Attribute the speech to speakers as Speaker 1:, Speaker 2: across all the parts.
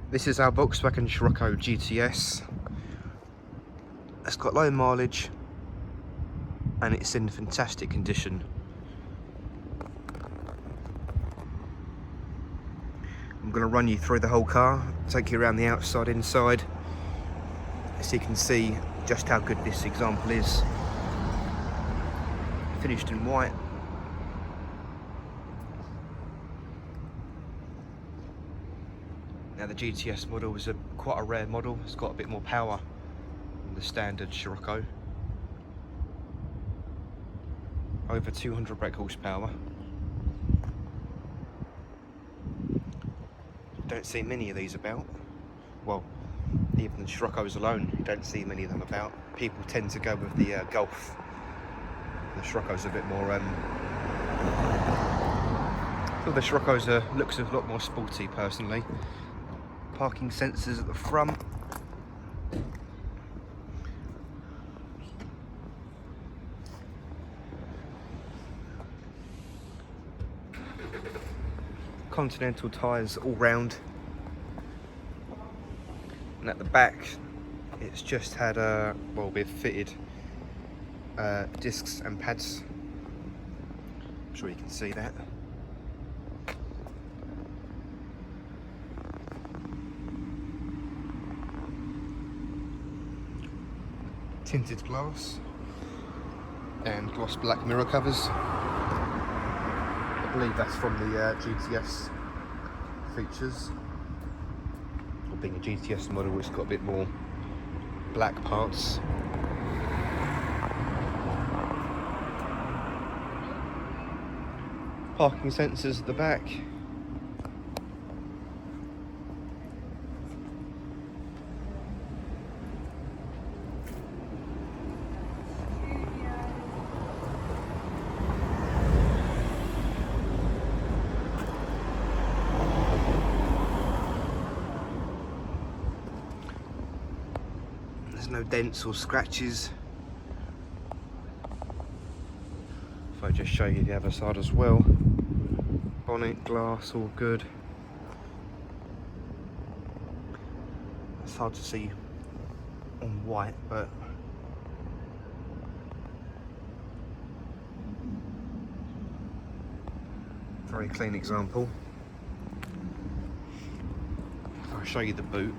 Speaker 1: This is our Volkswagen Scirocco GTS. It's got low mileage and it's in fantastic condition. I'm going to run you through the whole car, take you around the outside, inside, so you can see just how good this example is. Finished in white. Now the GTS model is quite a rare model. It's got a bit more power than the standard Scirocco. Over 200 brake horsepower. Don't see many of these about. Well, even the Scirocco's alone, you don't see many of them about. People tend to go with the Golf. The Scirocco's a bit more. I feel the Scirocco's looks a lot more sporty, personally. Parking sensors at the front. Continental tyres all round. And at the back, it's just had well, we've fitted discs and pads. I'm sure you can see that. Tinted glass and gloss black mirror covers. I believe that's from the GTS features. Or being a GTS model, it's got a bit more black parts. Parking sensors at the back. There's no dents or scratches. If I just show you the other side as well. Bonnet, glass, all good. It's hard to see on white, but very clean example. I'll show you the boot.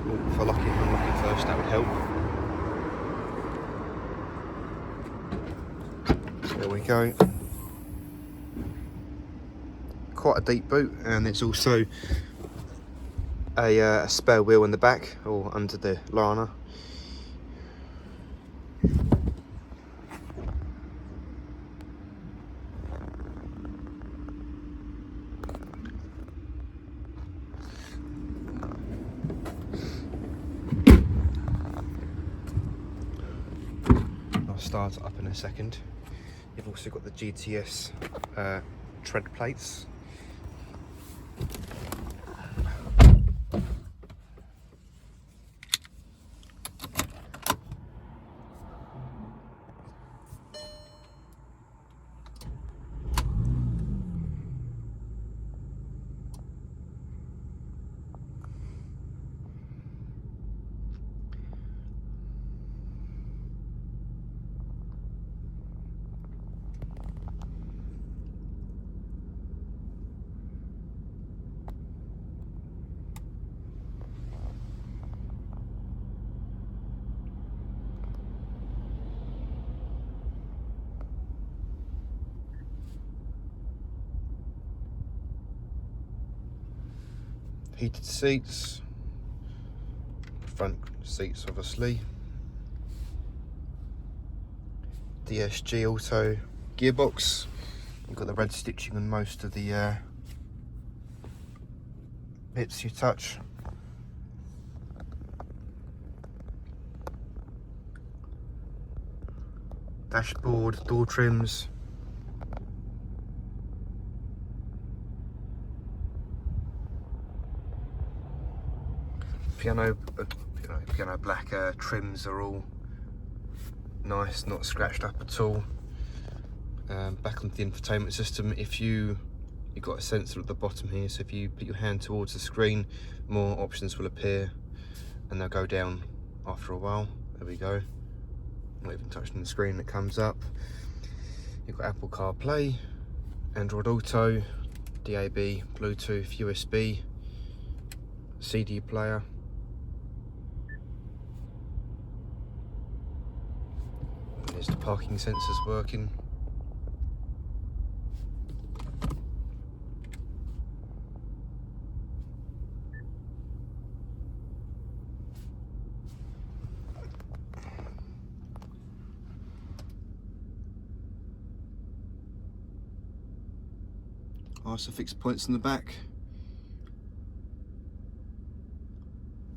Speaker 1: If I lock it and unlock it first, that would help. There we go. Quite a deep boot, and it's also a spare wheel in the back or under the liner. I'll start it up in a second. You've also got the GTS tread plates. Heated seats, front seats obviously, DSG auto gearbox. You've got the red stitching on most of the bits you touch. Dashboard, door trims. Piano black trims are all nice, not scratched up at all. Back onto the infotainment system, if you You've got a sensor at the bottom here, so if you put your hand towards the screen, more options will appear and they'll go down after a while. There we go. Not even touching the screen, it comes up. You've got Apple CarPlay, Android Auto, DAB, Bluetooth, USB, CD player. And there's the parking sensors working. Isofix points in the back.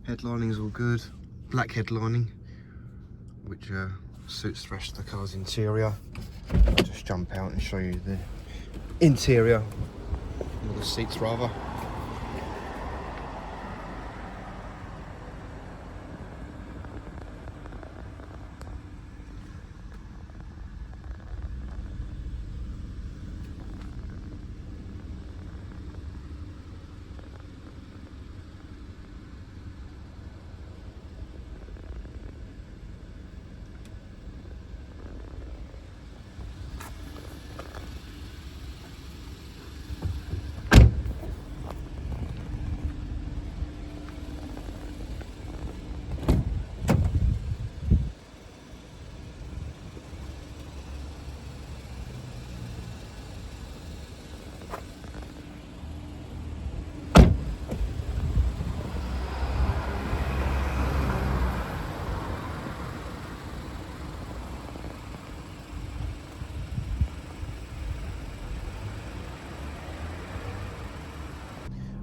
Speaker 1: Headlining is all good. Black headlining, which suits the rest of the car's interior. I'll just jump out and show you the interior, or the seats rather.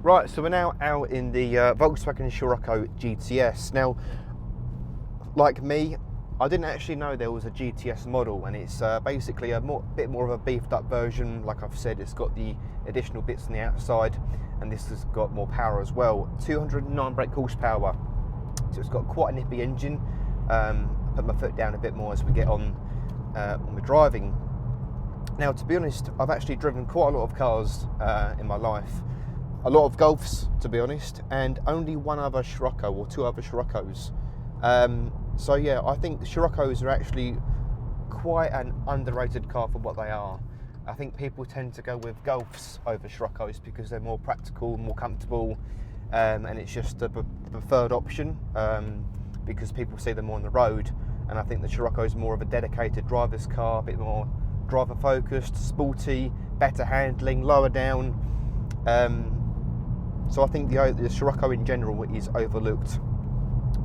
Speaker 1: Right, so we're now out in the Volkswagen Scirocco GTS. Now, like me, I didn't actually know there was a GTS model, and it's basically a bit more of a beefed up version. Like I've said, it's got the additional bits on the outside, and this has got more power as well. 209 brake horsepower, so it's got quite a nippy engine. Put my foot down a bit more as we get on when we're driving. Now, to be honest, I've actually driven quite a lot of cars in my life. A lot of Golfs, to be honest, and only one other Scirocco, or two other Sciroccos. So yeah, I think Sciroccos are actually quite an underrated car for what they are. I think people tend to go with Golfs over Sciroccos because they're more practical, more comfortable, and it's just the preferred option because people see them more on the road. And I think the Scirocco is more of a dedicated driver's car, a bit more driver focused, sporty, better handling, lower down. So I think the Scirocco in general is overlooked.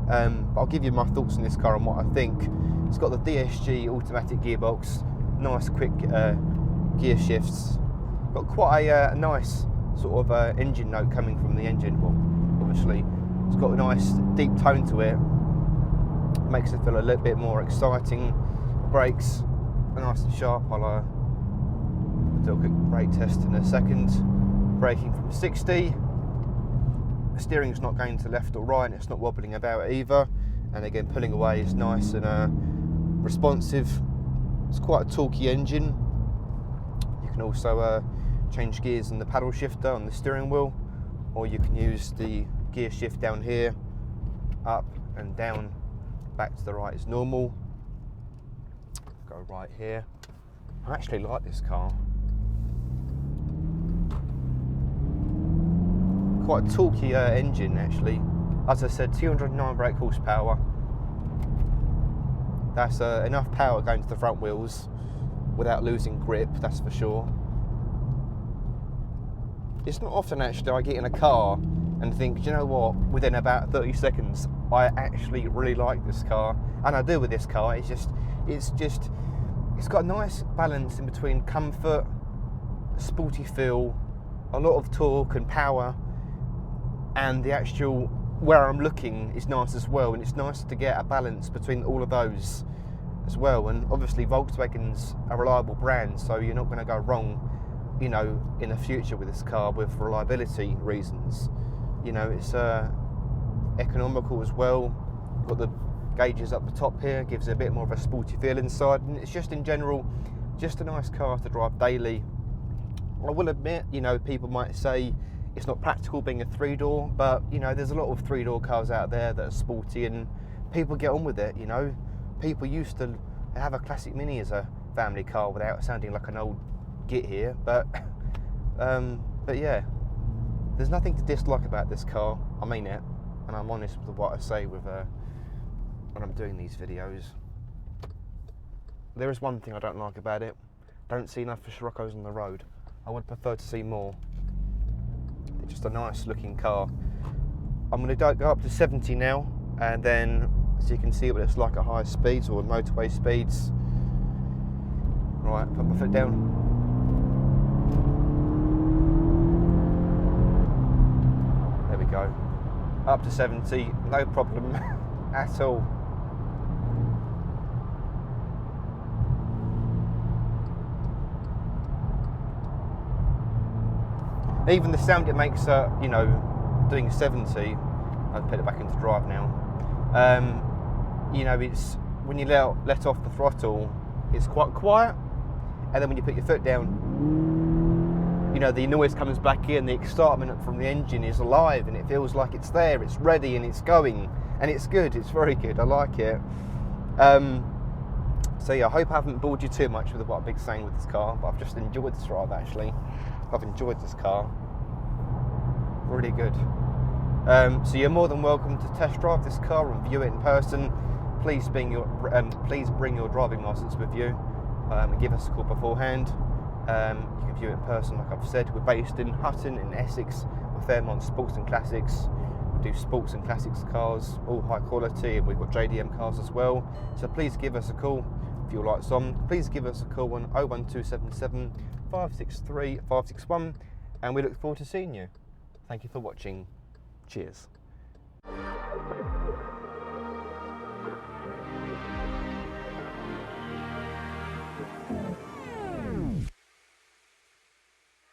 Speaker 1: But I'll give you my thoughts on this car and what I think. It's got the DSG automatic gearbox, nice quick gear shifts. Got quite a nice sort of engine note coming from the engine. Well, obviously, it's got a nice deep tone to it. Makes it feel a little bit more exciting. Brakes are nice and sharp. I'll do a quick brake test in a second. Braking from 60. The steering's not going to left or right, and it's not wobbling about either. And again, pulling away is nice and responsive. It's quite a torquey engine. You can also change gears in the paddle shifter on the steering wheel, or you can use the gear shift down here, up and down, back to the right is normal. Go right here. I actually like this car. Quite a torquey engine actually. As I said, 209 brake horsepower. That's enough power going to the front wheels without losing grip, that's for sure. It's not often actually I get in a car and think, do you know what, within about 30 seconds I actually really like this car. And I do with this car. It's got a nice balance in between comfort, sporty feel, a lot of torque and power, and the actual where I'm looking is nice as well, and it's nice to get a balance between all of those as well. And obviously Volkswagen's a reliable brand, so you're not going to go wrong, you know, in the future with this car with reliability reasons. You know, it's economical as well. Got the gauges up the top here, gives it a bit more of a sporty feel inside, and it's just in general just a nice car to drive daily I will admit, you know, people might say it's not practical being a 3-door, but you know, there's a lot of 3-door cars out there that are sporty and people get on with it. You know, people used to have a classic Mini as a family car without sounding like an old git here, but yeah, there's nothing to dislike about this car. I mean it, and I'm honest with what I say with when I'm doing these videos. There is one thing I don't like about it. Don't see enough for Sciroccos on the road. I would prefer to see more. It's just a nice looking car. I'm going to go up to 70 now, and then so you can see what it's like at higher speeds or motorway speeds. Right, put my foot down. There we go. Up to 70, no problem at all. Even the sound it makes, you know, doing 70, I'll put it back into drive now. You know, it's when you let off the throttle, it's quite quiet, and then when you put your foot down, you know, the noise comes back in. The excitement from the engine is alive, and it feels like it's there, it's ready, and it's going, and it's good. It's very good. I like it. So yeah, I hope I haven't bored you too much with what I've been saying with this car, but I've just enjoyed this drive actually. I've enjoyed this car. Really good. So you're more than welcome to test drive this car and view it in person. Please bring your driving license with you. And give us a call beforehand. You can view it in person, like I've said. We're based in Hutton in Essex. We're Fairmont Sports and Classics. We do sports and classics cars, all high quality, and we've got JDM cars as well. So please give us a call. If your light's on, please give us a call on 01277 563 561, and we look forward to seeing you. Thank you for watching. Cheers.